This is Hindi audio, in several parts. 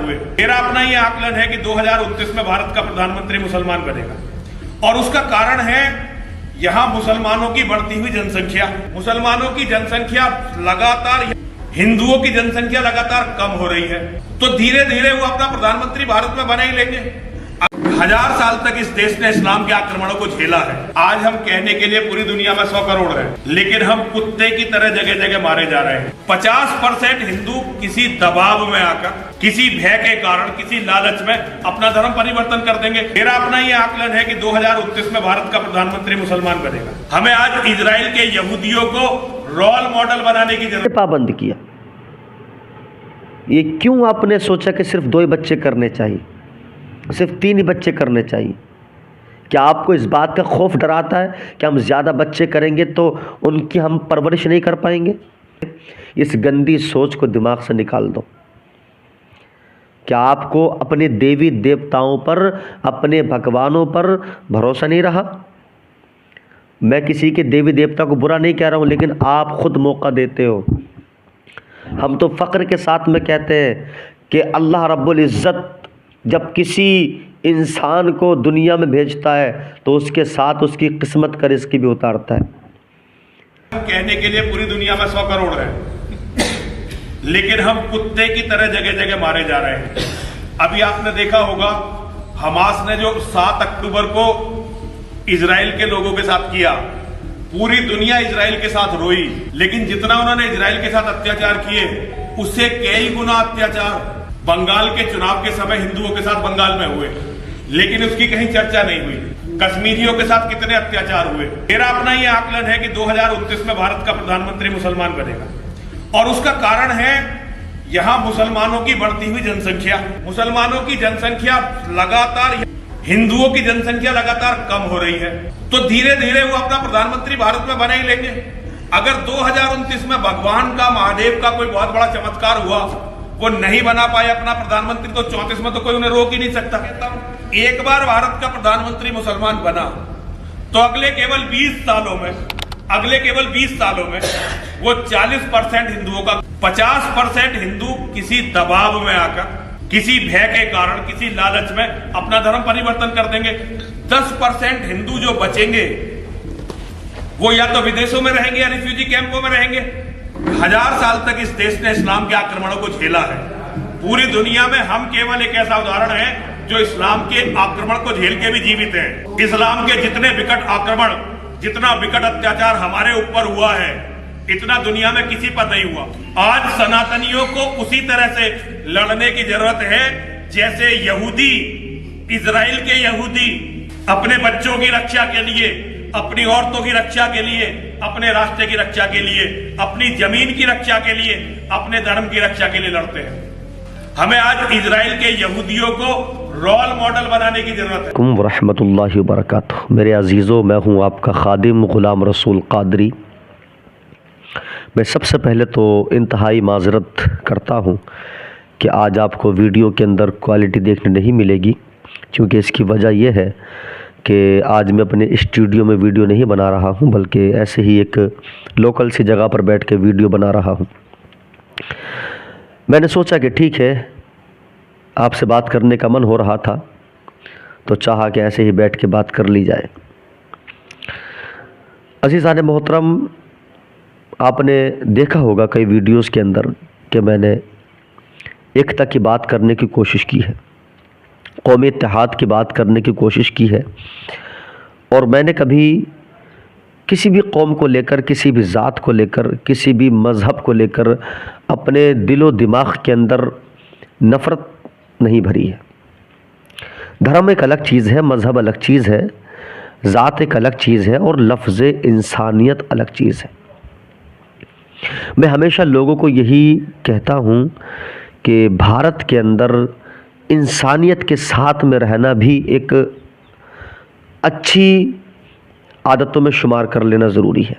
हुए। मेरा अपना ये आकलन है कि 2029 में भारत का प्रधानमंत्री मुसलमान बनेगा और उसका कारण है यहाँ मुसलमानों की बढ़ती हुई जनसंख्या। मुसलमानों की जनसंख्या लगातार, हिंदुओं की जनसंख्या लगातार कम हो रही है, तो धीरे धीरे वो अपना प्रधानमंत्री भारत में बना ही लेंगे। 1000 साल तक इस देश ने इस्लाम के आक्रमणों को झेला है। आज हम कहने के लिए पूरी दुनिया में 100 करोड़ हैं, लेकिन हम कुत्ते की तरह जगह जगह मारे जा रहे हैं। 50% हिंदू किसी दबाव में आकर, किसी भय के कारण, किसी लालच में अपना धर्म परिवर्तन कर देंगे। मेरा अपना ये आकलन है कि 2029 में भारत का प्रधानमंत्री मुसलमान बनेगा। हमें आज इजराइल के यहूदियों को रोल मॉडल बनाने की जरूरत। पाबंद किया, ये क्यों आपने सोचा कि सिर्फ 2 ही बच्चे करने चाहिए, सिर्फ 3 ही बच्चे करने चाहिए? क्या आपको इस बात का खौफ डराता है कि हम ज़्यादा बच्चे करेंगे तो उनकी हम परवरिश नहीं कर पाएंगे? इस गंदी सोच को दिमाग से निकाल दो। क्या आपको अपने देवी देवताओं पर, अपने भगवानों पर भरोसा नहीं रहा? मैं किसी के देवी देवता को बुरा नहीं कह रहा हूँ, लेकिन आप खुद मौका देते हो। हम तो फ़ख्र के साथ में कहते हैं कि अल्लाह रब्बुल इज़्ज़त जब किसी इंसान को दुनिया में भेजता है तो उसके साथ उसकी किस्मत का रिस्क भी उतारता है। कहने के लिए पूरी दुनिया में 100 करोड़ हैं, लेकिन हम कुत्ते की तरह जगह जगह मारे जा रहे हैं। अभी आपने देखा होगा हमास ने जो 7 अक्टूबर को इजराइल के लोगों के साथ किया, पूरी दुनिया इजराइल के साथ रोई, लेकिन जितना उन्होंने इजराइल के साथ अत्याचार किए उससे कई गुना अत्याचार बंगाल के चुनाव के समय हिंदुओं के साथ बंगाल में हुए, लेकिन उसकी कहीं चर्चा नहीं हुई। कश्मीरियों के साथ कितने अत्याचार हुए। मेरा अपना ये आकलन है कि 2029 में भारत का प्रधानमंत्री मुसलमान बनेगा और उसका कारण है यहाँ मुसलमानों की बढ़ती हुई जनसंख्या। मुसलमानों की जनसंख्या लगातार, हिंदुओं की जनसंख्या लगातार कम हो रही है, तो धीरे धीरे वो अपना प्रधानमंत्री भारत में बना ही लेंगे। अगर 2029 में भगवान का, महादेव का कोई बहुत बड़ा चमत्कार हुआ, वो नहीं बना पाए अपना प्रधानमंत्री, तो 34 में तो कोई उन्हें रोक ही नहीं सकता। एक बार भारत का प्रधानमंत्री मुसलमान बना तो अगले केवल 20 सालों में वो 40% हिंदुओं का, 50% हिंदू किसी दबाव में आकर, किसी भय के कारण, किसी लालच में अपना धर्म परिवर्तन कर देंगे। 10% हिंदू जो बचेंगे वो या तो विदेशों में रहेंगे या रिफ्यूजी कैंपों में रहेंगे। 1000 साल तक इस देश ने इस्लाम के आक्रमणों को झेला है। पूरी दुनिया में हम केवल एक ऐसा उदाहरण है जो इस्लाम के आक्रमण को झेल के भी जीवित है। इस्लाम के जितने विकट आक्रमण, जितना विकट अत्याचार हमारे ऊपर हुआ है, इतना दुनिया में किसी पर नहीं हुआ। आज सनातनियों को उसी तरह से लड़ने की जरूरत है जैसे यहूदी, इजराइल के यहूदी अपने बच्चों की रक्षा के लिए, अपनी औरतों की रक्षा के लिए, अपने राष्ट्र की रक्षा के लिए, अपनी जमीन की रक्षा के लिए, अपने धर्म की रक्षा के लिए लड़ते हैं। हमें आज इजराइल के यहूदियों को रोल मॉडल बनाने की जरूरत है। रहमतुल्लाहि व बरकातुहू। मेरे अजीज़ों, मैं हूँ आपका खादिम गुलाम रसूल कादरी। मैं सबसे पहले तो इंतहाई माजरत करता हूँ कि आज आपको वीडियो के अंदर क्वालिटी देखने नहीं मिलेगी, क्योंकि इसकी वजह यह है कि आज मैं अपने स्टूडियो में वीडियो नहीं बना रहा हूं, बल्कि ऐसे ही एक लोकल सी जगह पर बैठ के वीडियो बना रहा हूं। मैंने सोचा कि ठीक है, आपसे बात करने का मन हो रहा था तो चाहा कि ऐसे ही बैठ के बात कर ली जाए। अज़ीज़ान मोहतरम, आपने देखा होगा कई वीडियोस के अंदर कि मैंने एकता की बात करने की कोशिश की है, कौमी इत्तेहाद की बात करने की कोशिश की है, और मैंने कभी किसी भी कौम को लेकर, किसी भी ज़ात को लेकर, किसी भी मज़हब को लेकर अपने दिलो दिमाग के अंदर नफ़रत नहीं भरी है। धर्म एक अलग चीज़ है, मज़हब अलग चीज़ है, ज़ात एक अलग चीज़ है, और लफ्ज़ इंसानियत अलग चीज़ है। मैं हमेशा लोगों को यही कहता हूँ कि भारत के अंदर इंसानियत के साथ में रहना भी एक अच्छी आदतों में शुमार कर लेना ज़रूरी है।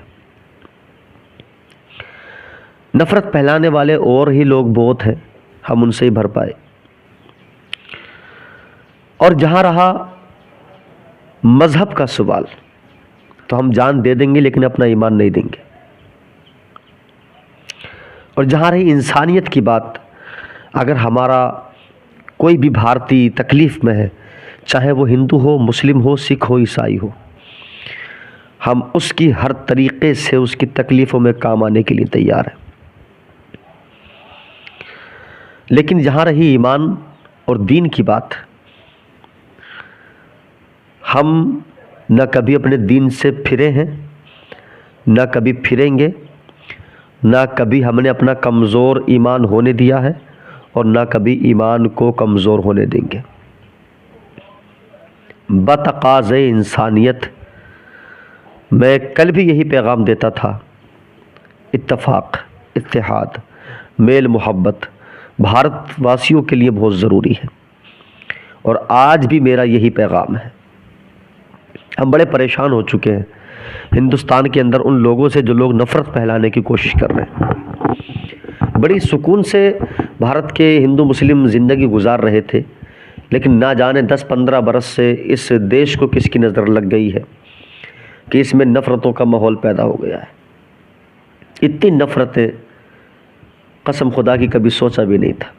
नफ़रत फैलाने वाले और ही लोग बहुत हैं, हम उनसे ही भर पाए। और जहाँ रहा मज़हब का सवाल, तो हम जान दे देंगे लेकिन अपना ईमान नहीं देंगे। और जहाँ रही इंसानियत की बात, अगर हमारा कोई भी भारतीय तकलीफ़ में है, चाहे वो हिंदू हो, मुस्लिम हो, सिख हो, ईसाई हो, हम उसकी हर तरीक़े से उसकी तकलीफ़ों में काम आने के लिए तैयार हैं। लेकिन जहाँ रही ईमान और दीन की बात, हम न कभी अपने दीन से फिरे हैं, न कभी फिरेंगे, न कभी हमने अपना कमज़ोर ईमान होने दिया है और न कभी ईमान को कमज़ोर होने देंगे। बतक़ाज़े इंसानियत मैं कल भी यही पैगाम देता था, इत्तफ़ाक़, इत्तेहाद, मेल मोहब्बत भारतवासियों के लिए बहुत ज़रूरी है और आज भी मेरा यही पैगाम है। हम बड़े परेशान हो चुके हैं हिंदुस्तान के अंदर उन लोगों से जो लोग नफ़रत फैलाने की कोशिश कर रहे हैं। बड़ी सुकून से भारत के हिंदू मुस्लिम ज़िंदगी गुजार रहे थे, लेकिन ना जाने 10-15 बरस से इस देश को किसकी नज़र लग गई है कि इसमें नफ़रतों का माहौल पैदा हो गया है। इतनी नफ़रतें कसम खुदा की कभी सोचा भी नहीं था।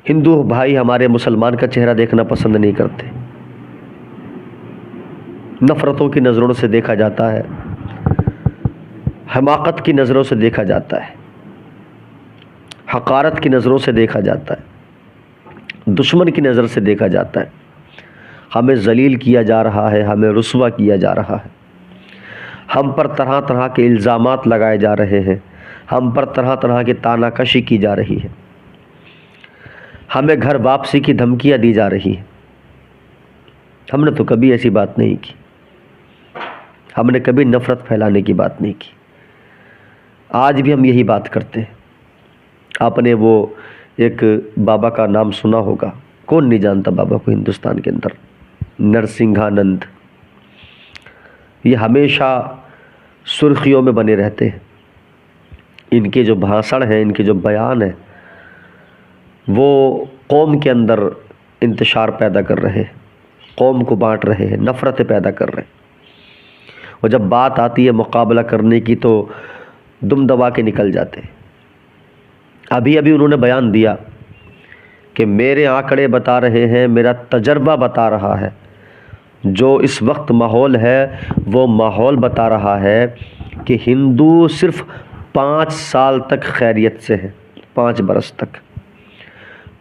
हिंदू भाई हमारे मुसलमान का चेहरा देखना पसंद नहीं करते, नफ़रतों की नज़रों से देखा जाता है, हमाकत की नज़रों से देखा जाता है, हकारत की नज़रों से देखा जाता है, दुश्मन की नज़र से देखा जाता है। हमें जलील किया जा रहा है, हमें रुस्वा किया जा रहा है, हम पर तरह तरह के इल्ज़ामात लगाए जा रहे हैं, हम पर तरह तरह की तानाकशी की जा रही है, हमें घर वापसी की धमकियां दी जा रही है। हमने तो कभी ऐसी बात नहीं की, हमने कभी नफ़रत फैलाने की बात नहीं की। आज भी हम यही बात करते हैं। आपने वो एक बाबा का नाम सुना होगा, कौन नहीं जानता बाबा को हिंदुस्तान के अंदर, नरसिंहानंद। ये हमेशा सुर्खियों में बने रहते हैं। इनके जो भाषण हैं, इनके जो बयान हैं, वो कौम के अंदर इंतशार पैदा कर रहे हैं, कौम को बांट रहे हैं, नफ़रतें पैदा कर रहे हैं। और जब बात आती है मुकाबला करने की तो दुम दबा के निकल जाते हैं। अभी अभी उन्होंने बयान दिया कि मेरे आंकड़े बता रहे हैं, मेरा तजर्बा बता रहा है, जो इस वक्त माहौल है वो माहौल बता रहा है कि हिंदू सिर्फ 5 साल तक खैरियत से है, 5 बरस तक।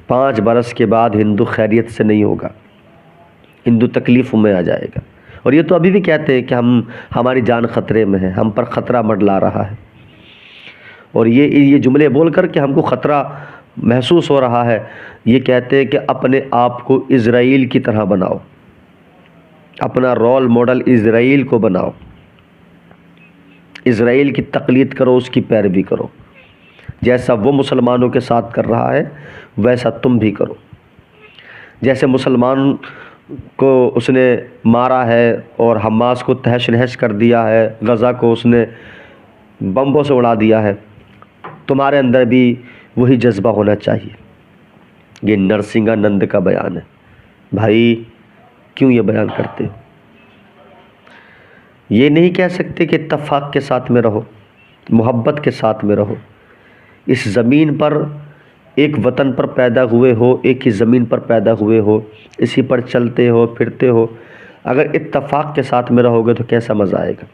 5 बरस के बाद हिंदू खैरियत से नहीं होगा, हिंदू तकलीफ़ों में आ जाएगा। और ये तो अभी भी कहते हैं कि हमारी जान ख़तरे में है, हम पर ख़तरा मंडला रहा है। और ये जुमले बोलकर कि हमको ख़तरा महसूस हो रहा है, ये कहते हैं कि अपने आप को इज़राइल की तरह बनाओ, अपना रोल मॉडल इज़राइल को बनाओ, इज़राइल की तक़लीद करो, उसकी पैरवी करो। जैसा वो मुसलमानों के साथ कर रहा है वैसा तुम भी करो। जैसे मुसलमान को उसने मारा है और हमास को तहश नहश कर दिया है, गज़ा को उसने बम्बों से उड़ा दिया है, तुम्हारे अंदर भी वही जज्बा होना चाहिए। ये नरसिंहानंद का बयान है। भाई क्यों ये बयान करते हो? ये नहीं कह सकते कि इत्तफ़ाक़ के साथ में रहो, मोहब्बत के साथ में रहो। इस ज़मीन पर एक वतन पर पैदा हुए हो, एक ही ज़मीन पर पैदा हुए हो, इसी पर चलते हो फिरते हो, अगर इत्तफ़ाक़ के साथ में रहोगे तो कैसा मज़ा आएगा।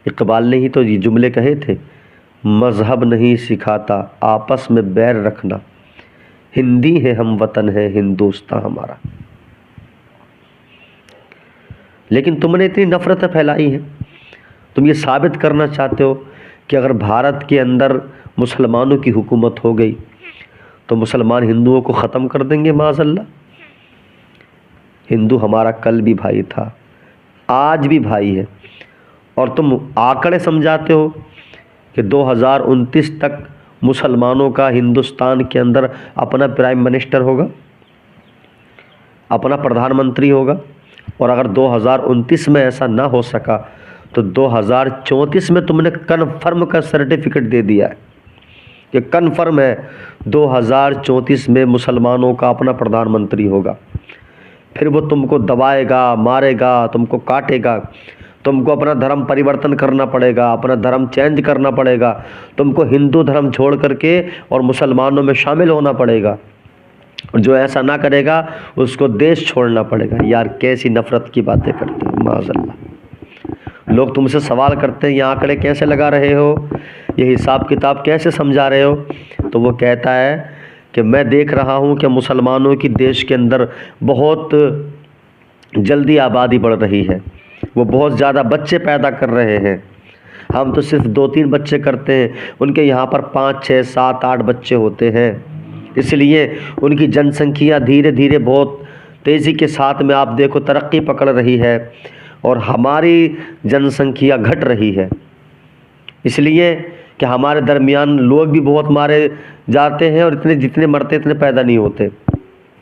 इक़बाल ने ही तो ये जुमले कहे थे, मज़हब नहीं सिखाता आपस में बैर रखना, हिंदी है हम वतन है हिंदुस्तान हमारा। लेकिन तुमने इतनी नफ़रतें फैलाई हैं, तुम ये साबित करना चाहते हो कि अगर भारत के अंदर मुसलमानों की हुकूमत हो गई तो मुसलमान हिंदुओं को ख़त्म कर देंगे। माज़अल्लाह, हिंदू हमारा कल भी भाई था, आज भी भाई है। और तुम आंकड़े समझाते हो कि 2029 तक मुसलमानों का हिंदुस्तान के अंदर अपना प्राइम मिनिस्टर होगा, अपना प्रधानमंत्री होगा। और अगर 2029 में ऐसा ना हो सका तो 2034 में तुमने कन्फर्म का सर्टिफिकेट दे दिया है कि कन्फर्म है 2034 में मुसलमानों का अपना प्रधानमंत्री होगा। फिर वो तुमको दबाएगा, मारेगा, तुमको काटेगा, तुमको अपना धर्म परिवर्तन करना पड़ेगा, अपना धर्म चेंज करना पड़ेगा, तुमको हिंदू धर्म छोड़ करके और मुसलमानों में शामिल होना पड़ेगा, और जो ऐसा ना करेगा उसको देश छोड़ना पड़ेगा। यार कैसी नफरत की बातें करते हो माज़अल्लाह। लोग तुमसे सवाल करते हैं ये आंकड़े कैसे लगा रहे हो, ये हिसाब किताब कैसे समझा रहे हो, तो वो कहता है कि मैं देख रहा हूँ कि मुसलमानों की देश के अंदर बहुत जल्दी आबादी बढ़ रही है, वो बहुत ज़्यादा बच्चे पैदा कर रहे हैं। हम तो सिर्फ 2-3 बच्चे करते हैं, उनके यहाँ पर 5, 6, 7, 8 बच्चे होते हैं। इसलिए उनकी जनसंख्या धीरे धीरे बहुत तेज़ी के साथ में आप देखो तरक्की पकड़ रही है, और हमारी जनसंख्या घट रही है। इसलिए कि हमारे दरमियान लोग भी बहुत मारे जाते हैं, और इतने जितने मरते इतने पैदा नहीं होते।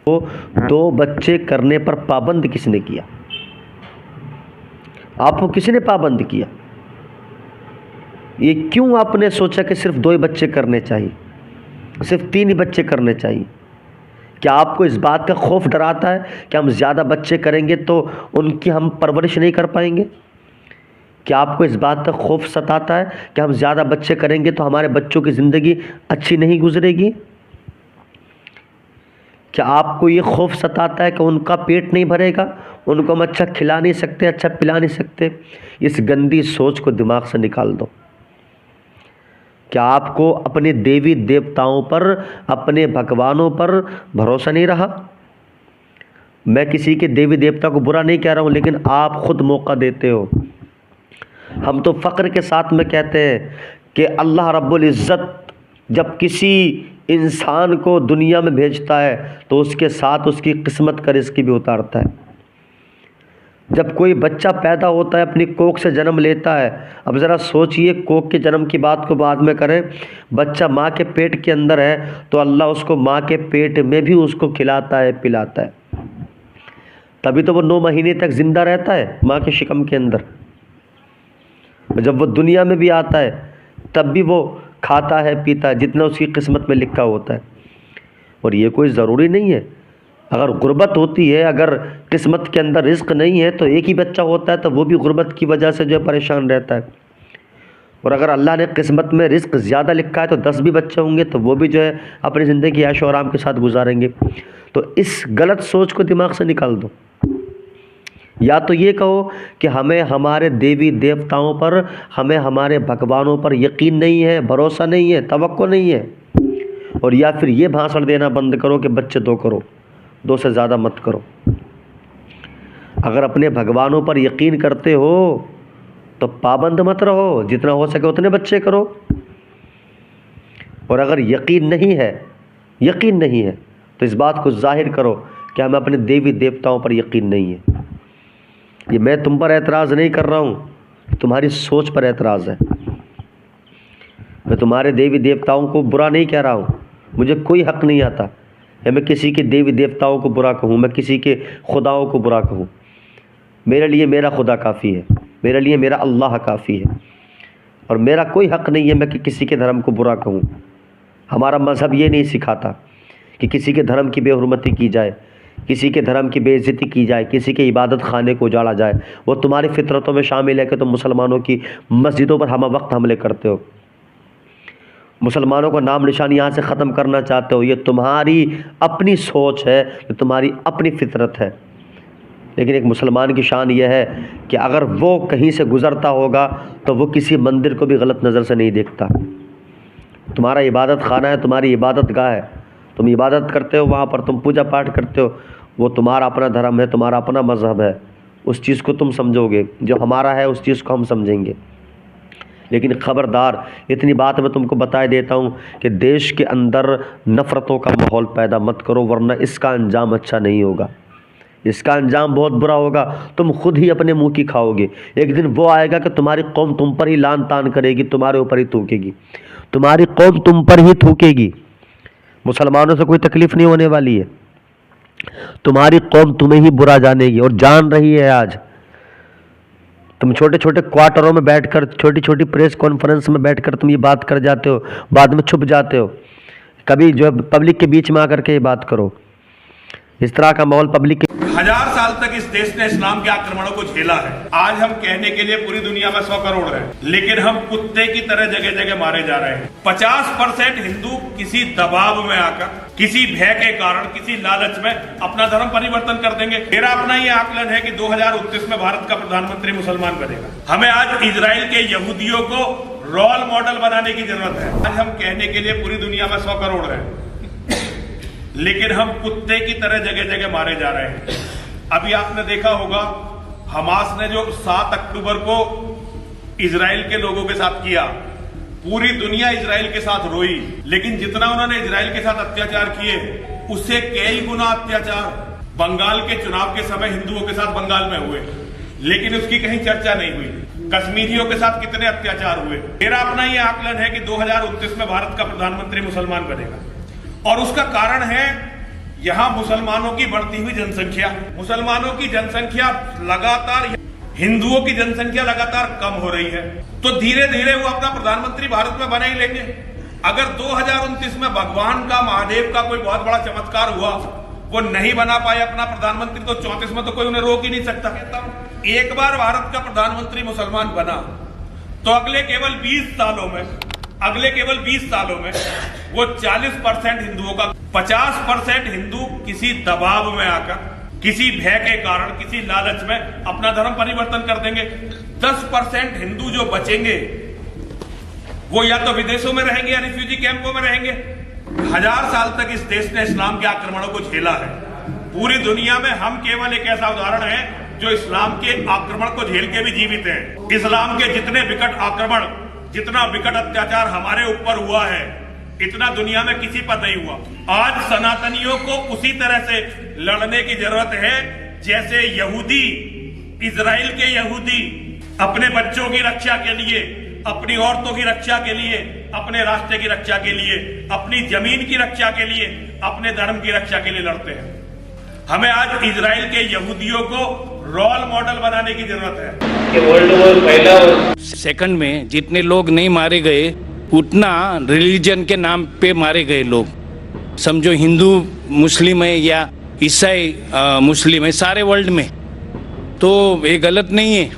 तो 2 बच्चे करने पर पाबंद किसने किया? आपको किसने पाबंद किया? ये क्यों आपने सोचा कि सिर्फ 2 ही बच्चे करने चाहिए, सिर्फ 3 ही बच्चे करने चाहिए? क्या आपको इस बात का खौफ डराता है कि हम ज़्यादा बच्चे करेंगे तो उनकी हम परवरिश नहीं कर पाएंगे? क्या आपको इस बात का खौफ सताता है कि हम ज़्यादा बच्चे करेंगे तो हमारे बच्चों की ज़िंदगी अच्छी नहीं गुजरेगी? क्या आपको ये खौफ सताता है कि उनका पेट नहीं भरेगा, उनको हम अच्छा खिला नहीं सकते, अच्छा पिला नहीं सकते? इस गंदी सोच को दिमाग से निकाल दो। क्या आपको अपने देवी देवताओं पर, अपने भगवानों पर भरोसा नहीं रहा? मैं किसी के देवी देवता को बुरा नहीं कह रहा हूँ, लेकिन आप खुद मौका देते हो। हम तो फ़ख्र के साथ में कहते हैं कि अल्लाह रब्बुल इज़्ज़त जब किसी इंसान को दुनिया में भेजता है तो उसके साथ उसकी किस्मत का रिज़्क़ भी उतारता है। जब कोई बच्चा पैदा होता है, अपनी कोख से जन्म लेता है, अब ज़रा सोचिए, कोख के जन्म की बात को बाद में करें, बच्चा माँ के पेट के अंदर है तो अल्लाह उसको माँ के पेट में भी उसको खिलाता है, पिलाता है। तभी तो वो 9 महीने तक ज़िंदा रहता है माँ के शिकम के अंदर। जब वो दुनिया में भी आता है तब भी वो खाता है, पीता है, जितना उसकी किस्मत में लिखा होता है। और ये कोई ज़रूरी नहीं है, अगर गुर्बत होती है, अगर किस्मत के अंदर रिज़्क़ नहीं है तो एक ही बच्चा होता है, तो वो भी गुर्बत की वजह से जो है परेशान रहता है। और अगर अल्लाह ने किस्मत में रिज़्क़ ज़्यादा लिखा है तो 10 भी बच्चे होंगे तो वो भी जो है अपनी ज़िंदगी ऐश और आराम के साथ गुजारेंगे। तो इस गलत सोच को दिमाग से निकाल दो। या तो ये कहो कि हमें हमारे देवी देवताओं पर, हमें हमारे भगवानों पर यकीन नहीं है, भरोसा नहीं है, तवक्को नहीं है, और या फिर ये भाषण देना बंद करो कि बच्चे 2 करो, 2 से ज़्यादा मत करो। अगर अपने भगवानों पर यकीन करते हो तो पाबंद मत रहो, जितना हो सके उतने बच्चे करो। और अगर यकीन नहीं है तो इस बात को जाहिर करो कि हमें अपने देवी देवताओं पर यकीन नहीं है। ये मैं तुम पर एतराज़ नहीं कर रहा हूँ, तुम्हारी सोच पर एतराज़ है। मैं तुम्हारे देवी देवताओं को बुरा नहीं कह रहा हूँ, मुझे कोई हक़ नहीं आता है मैं किसी के देवी देवताओं को बुरा कहूँ, मैं किसी के खुदाओं को बुरा कहूँ। मेरे लिए मेरा खुदा काफ़ी है, मेरे लिए मेरा अल्लाह काफ़ी है, और मेरा कोई हक़ नहीं है मैं कि किसी के धर्म को बुरा कहूँ। हमारा मज़हब ये नहीं सिखाता कि किसी के धर्म की बेहुरमती की जाए, किसी के धर्म की बेइज्जती की जाए, किसी के इबादत खाने को उजाड़ा जाए। वो तुम्हारी फितरतों में शामिल है कि तुम मुसलमानों की मस्जिदों पर हम वक्त हमले करते हो, मुसलमानों का नाम निशान यहाँ से ख़त्म करना चाहते हो। ये तुम्हारी अपनी सोच है, ये तुम्हारी अपनी फितरत है। लेकिन एक मुसलमान की शान यह है कि अगर वो कहीं से गुज़रता होगा तो वो किसी मंदिर को भी गलत नज़र से नहीं देखता। तुम्हारा इबादत खाना है, तुम्हारी इबादत गाह है, तुम इबादत करते हो, वहाँ पर तुम पूजा पाठ करते हो, वो तुम्हारा अपना धर्म है, तुम्हारा अपना मज़हब है। उस चीज़ को तुम समझोगे, जो हमारा है उस चीज़ को हम समझेंगे। लेकिन ख़बरदार, इतनी बात मैं तुमको बताए देता हूँ कि देश के अंदर नफ़रतों का माहौल पैदा मत करो, वरना इसका अंजाम अच्छा नहीं होगा। इसका अंजाम बहुत बुरा होगा, तुम खुद ही अपने मुंह की खाओगे। एक दिन वो आएगा कि तुम्हारी कौम तुम पर ही लान तान करेगी, तुम्हारे ऊपर ही थूकेगी, तुम्हारी कौम तुम पर ही थूकेगी। मुसलमानों से कोई तकलीफ़ नहीं होने वाली है, तुम्हारी कौम तुम्हें ही बुरा जानेगी और जान रही है। आज तुम छोटे छोटे क्वार्टरों में बैठकर, छोटी छोटी प्रेस कॉन्फ्रेंस में बैठकर तुम ये बात कर जाते हो, बाद में छुप जाते हो। कभी जो पब्लिक के बीच में आकर के ये बात करो। इस तरह का माहौल पब्लिक के 1000 साल तक इस देश ने इस्लाम के आक्रमणों को झेला है। आज हम कहने के लिए पूरी दुनिया में 100 करोड़ हैं, लेकिन हम कुत्ते की तरह जगह जगह मारे जा रहे हैं। 50% हिंदू किसी दबाव में आकर, किसी भय के कारण, किसी लालच में अपना धर्म परिवर्तन कर देंगे। मेरा अपना ये आकलन है कि 2029 में भारत का प्रधानमंत्री मुसलमान बनेगा। हमें आज इजराइल के यहूदियों को रोल मॉडल बनाने की जरूरत है। आज हम कहने के लिए पूरी दुनिया में 100 करोड़ हैं, लेकिन हम कुत्ते की तरह जगह जगह मारे जा रहे हैं। अभी आपने देखा होगा हमास ने जो 7 अक्टूबर को इजराइल के लोगों के साथ किया, पूरी दुनिया इजराइल के साथ रोई, लेकिन जितना उन्होंने इजराइल के साथ अत्याचार किए उससे कई गुना अत्याचार बंगाल के चुनाव के समय हिंदुओं के साथ बंगाल में हुए, लेकिन उसकी कहीं चर्चा नहीं हुई। कश्मीरियों के साथ कितने अत्याचार हुए। मेरा अपना यह आकलन है कि 2029 में भारत का प्रधानमंत्री मुसलमान बनेगा, और उसका कारण है यहां मुसलमानों की बढ़ती हुई जनसंख्या। मुसलमानों की जनसंख्या लगातार, हिंदुओं की जनसंख्या लगातार कम हो रही है, तो धीरे धीरे वो अपना प्रधानमंत्री भारत में बना ही लेंगे। अगर 2029 में भगवान का, महादेव का कोई बहुत बड़ा चमत्कार हुआ, वो नहीं बना पाए अपना प्रधानमंत्री, तो 34 में तो कोई उन्हें रोक ही नहीं सकता। एक बार भारत का प्रधानमंत्री मुसलमान बना तो अगले केवल 20 सालों में वो 40% हिंदुओं का, 50% हिंदू किसी दबाव में आकर, किसी भय के कारण, किसी लालच में अपना धर्म परिवर्तन कर देंगे। 10% हिंदू जो बचेंगे वो या तो विदेशों में रहेंगे या रिफ्यूजी कैंपों में रहेंगे। 1000 साल तक इस देश ने इस्लाम के आक्रमणों को झेला है। पूरी दुनिया में हम केवल एक ऐसा उदाहरण है जो इस्लाम के आक्रमण को झेल के भी जीवित है। इस्लाम के जितने विकट आक्रमण, जितना विकट अत्याचार हमारे ऊपर हुआ है, इतना दुनिया में किसी पर नहीं हुआ। आज सनातनियों को उसी तरह से लड़ने की जरूरत है जैसे यहूदी, इजराइल के यहूदी अपने बच्चों की रक्षा के लिए, अपनी औरतों की रक्षा के लिए, अपने राष्ट्र की रक्षा के लिए, अपनी जमीन की रक्षा के लिए, अपने धर्म की रक्षा के लिए लड़ते हैं। हमें आज इजराइल के यहूदियों को रोल मॉडल बनाने की जरूरत है कि वर्ल्ड वॉर पहला और सेकंड में जितने लोग नहीं मारे गए, उतना रिलीजन के नाम पे मारे गए लोग। समझो हिंदू मुस्लिम है या ईसाई मुस्लिम है, सारे वर्ल्ड में, तो ये गलत नहीं है।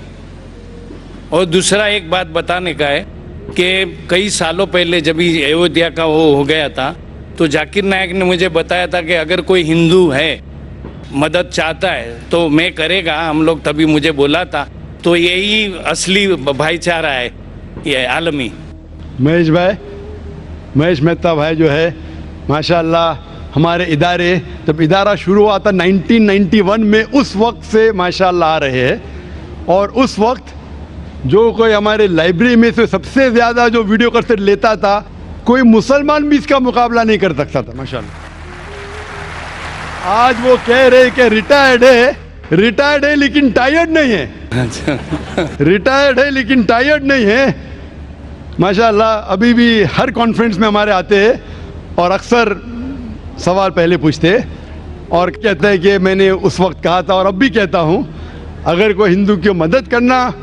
और दूसरा एक बात बताने का है कि कई सालों पहले जब अयोध्या का वो हो गया था, तो जाकिर नायक ने मुझे बताया था कि अगर कोई हिंदू है, मदद चाहता है तो मैं करेगा। हम लोग तभी मुझे बोला था, तो यही असली भाईचारा है ये आलमी। महेश मेहता भाई जो है माशाल्लाह, हमारे इदारे, जब इदारा शुरू हुआ था 1991 में, उस वक्त से माशाल्लाह आ रहे हैं। और उस वक्त जो कोई हमारे लाइब्रेरी में से सबसे ज़्यादा जो वीडियो कैसेट लेता था, कोई मुसलमान भी इसका मुकाबला नहीं कर सकता था माशाल्लाह। आज वो कह रहे कि रिटायर्ड है लेकिन टायर्ड नहीं है। रिटायर्ड है लेकिन टायर्ड नहीं है माशाल्लाह। अभी भी हर कॉन्फ्रेंस में हमारे आते हैं और अक्सर सवाल पहले पूछते और कहते हैं कि मैंने उस वक्त कहा था और अब भी कहता हूँ, अगर कोई हिंदू की मदद करना,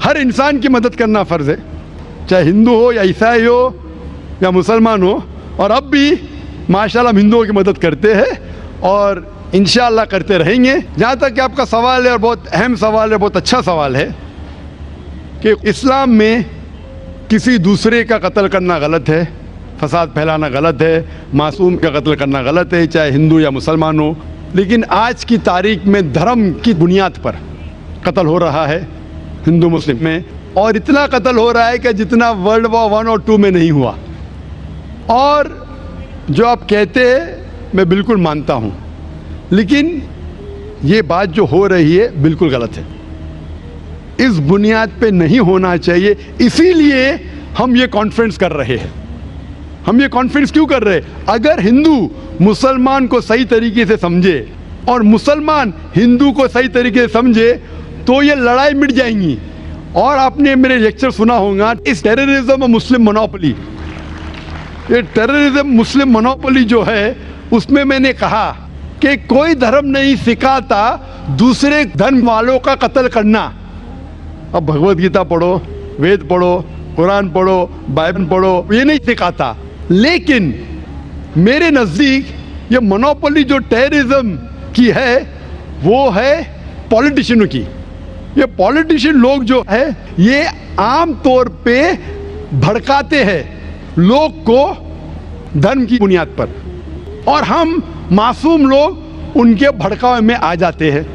हर इंसान की मदद करना फ़र्ज़ है, चाहे हिंदू हो या ईसाई हो या मुसलमान हो। और अब भी माशाल्लाह हम हिंदुओं की मदद करते हैं और इंशाअल्लाह करते रहेंगे। जहाँ तक कि आपका सवाल है, और बहुत अहम सवाल है, बहुत अच्छा सवाल है, कि इस्लाम में किसी दूसरे का कत्ल करना गलत है, फसाद फैलाना गलत है, मासूम का कत्ल करना गलत है, चाहे हिंदू या मुसलमान हो। लेकिन आज की तारीख में धर्म की बुनियाद पर कत्ल हो रहा है हिंदू मुस्लिम में, और इतना कत्ल हो रहा है कि जितना वर्ल्ड वॉर 1 और 2 में नहीं हुआ। और जो आप कहते हैं मैं बिल्कुल मानता हूँ, लेकिन ये बात जो हो रही है बिल्कुल गलत है, इस बुनियाद पे नहीं होना चाहिए। इसीलिए हम ये कॉन्फ्रेंस कर रहे हैं। हम ये कॉन्फ्रेंस क्यों कर रहे हैं? अगर हिंदू मुसलमान को सही तरीके से समझे और मुसलमान हिंदू को सही तरीके से समझे तो ये लड़ाई मिट जाएंगी। और आपने मेरे लेक्चर सुना होगा, इस टेररिज्म और मुस्लिम मोनोपोली, ये टेररिज्म मुस्लिम मोनोपोली जो है, उसमें मैंने कहा कि कोई धर्म नहीं सिखाता दूसरे धर्म वालों का कत्ल करना। अब भगवत गीता पढ़ो, वेद पढ़ो, कुरान पढ़ो, बाइबल पढ़ो, ये नहीं सिखाता। लेकिन मेरे नज़दीक ये मोनोपोली जो टेररिज्म की है वो है पॉलिटिशियनों की। ये पॉलिटिशियन लोग जो है ये आम तौर पे भड़काते हैं लोग को धर्म की बुनियाद पर, और हम मासूम लोग उनके भड़कावे में आ जाते हैं।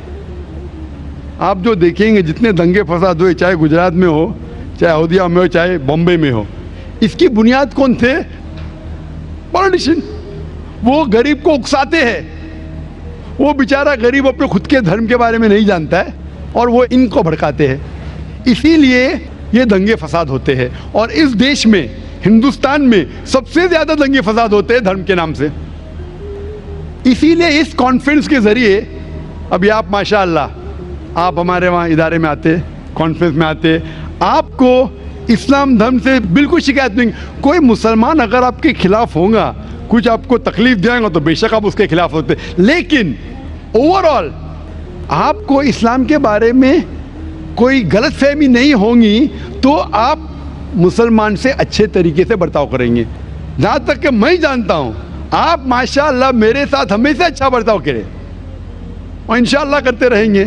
आप जो देखेंगे जितने दंगे फसाद हुए, चाहे गुजरात में हो, चाहे अयोध्या में हो, चाहे बॉम्बे में हो, इसकी बुनियाद कौन थे? पॉलिटिशियन। वो गरीब को उकसाते हैं। वो बेचारा गरीब अपने खुद के धर्म के बारे में नहीं जानता है और वो इनको भड़काते हैं। इसीलिए ये दंगे फसाद होते हैं। और इस देश में, हिंदुस्तान में सबसे ज़्यादा दंगे फसाद होते हैं धर्म के नाम से। इसीलिए इस कॉन्फ्रेंस के ज़रिए, अभी आप माशाअल्लाह आप हमारे वहाँ इदारे में आते, कॉन्फ्रेंस में आते, आपको इस्लाम धर्म से बिल्कुल शिकायत नहीं। कोई मुसलमान अगर आपके खिलाफ होगा, कुछ आपको तकलीफ देगा, तो बेशक आप उसके खिलाफ होते, लेकिन ओवरऑल आपको इस्लाम के बारे में कोई गलतफहमी नहीं होगी तो आप मुसलमान से अच्छे तरीके से बर्ताव करेंगे। जहाँ तक कि मैं जानता हूँ, आप माशाअल्लाह मेरे साथ हमेशा अच्छा बर्ताव करें और इंशाअल्लाह करते रहेंगे।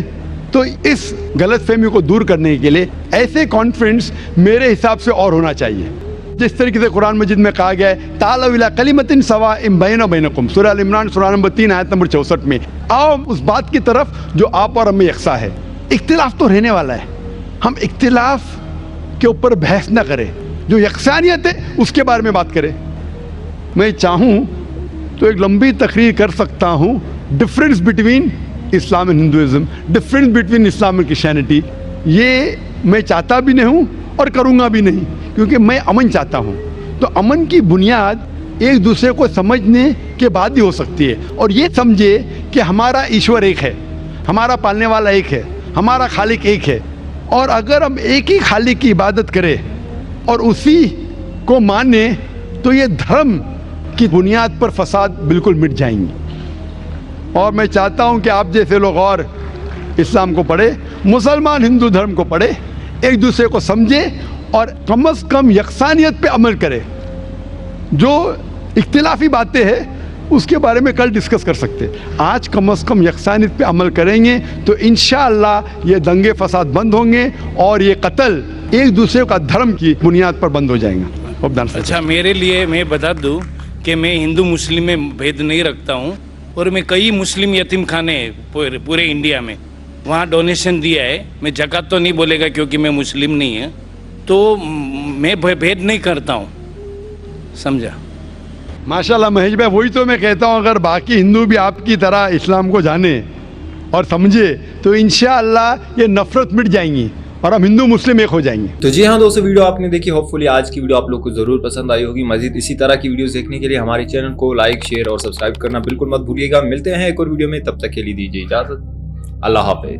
तो इस गलतफहमी को दूर करने के लिए ऐसे कॉन्फ्रेंस मेरे हिसाब से और होना चाहिए। जिस तरीके से कुरान मजीद में कहा गया है, तालव इला कलिमतिन सवाइम बैना बैनकुम, सूरह अल इमरान सूरह नंबर 3 आयत नंबर 64 में, आओ उस बात की तरफ जो आप और हमें यकसा है। इख्तिलाफ तो रहने वाला है, हम इख्तिलाफ के ऊपर बहस ना करें, जो यकसानियत है उसके बारे में बात करें। मैं चाहूँ तो एक लंबी तकरीर कर सकता हूँ, difference between Islam and Hinduism, difference between Islam and Christianity. ये मैं चाहता भी नहीं हूँ और करूँगा भी नहीं, क्योंकि मैं अमन चाहता हूँ। तो अमन की बुनियाद एक दूसरे को समझने के बाद ही हो सकती है, और ये समझे कि हमारा ईश्वर एक है, हमारा पालने वाला एक है, हमारा खालिक एक है, और अगर हम एक ही खालिक की इबादत करें और उसी को माने तो ये धर्म की बुनियाद पर फसाद बिल्कुल मिट जाएंगे। और मैं चाहता हूँ कि आप जैसे लोग और इस्लाम को पढ़े, मुसलमान हिंदू धर्म को पढ़े, एक दूसरे को समझे और कम से कम यकसानियत पे अमल करें। जो इख्तिलाफी बातें हैं उसके बारे में कल डिस्कस कर सकते हैं, आज कम से कम यकसानियत पे अमल करेंगे तो इंशाअल्लाह ये दंगे फसाद बंद होंगे और ये कत्ल एक दूसरे का धर्म की बुनियाद पर बंद हो जाएगा। अच्छा, मेरे लिए मैं बता दूं कि मैं हिंदू मुस्लिम में भेद नहीं रखता हूं, और मैं कई मुस्लिम यतीम खाने पूरे इंडिया में वहाँ डोनेशन दिया है। मैं ज़कात तो नहीं बोलेगा क्योंकि मैं मुस्लिम नहीं है, तो मैं भेद नहीं करता हूँ, समझा। माशाल्लाह महेश भाई, वही तो मैं कहता हूँ, अगर बाकी हिंदू भी आपकी तरह इस्लाम को जाने और समझे तो इंशाअल्लाह ये नफरत मिट जाएंगी और हम हिंदू मुस्लिम एक हो जाएंगे। तो जी हाँ दोस्तों, वीडियो आपने देखी, होपफुली आज की वीडियो आप लोग को जरूर पसंद आई होगी। मजीद इसी तरह की वीडियोस देखने के लिए हमारे चैनल को लाइक, शेयर और सब्सक्राइब करना बिल्कुल मत भूलिएगा। मिलते हैं एक और वीडियो में, तब तक के लिए दीजिए इजाजत। अल्लाह हाफिज।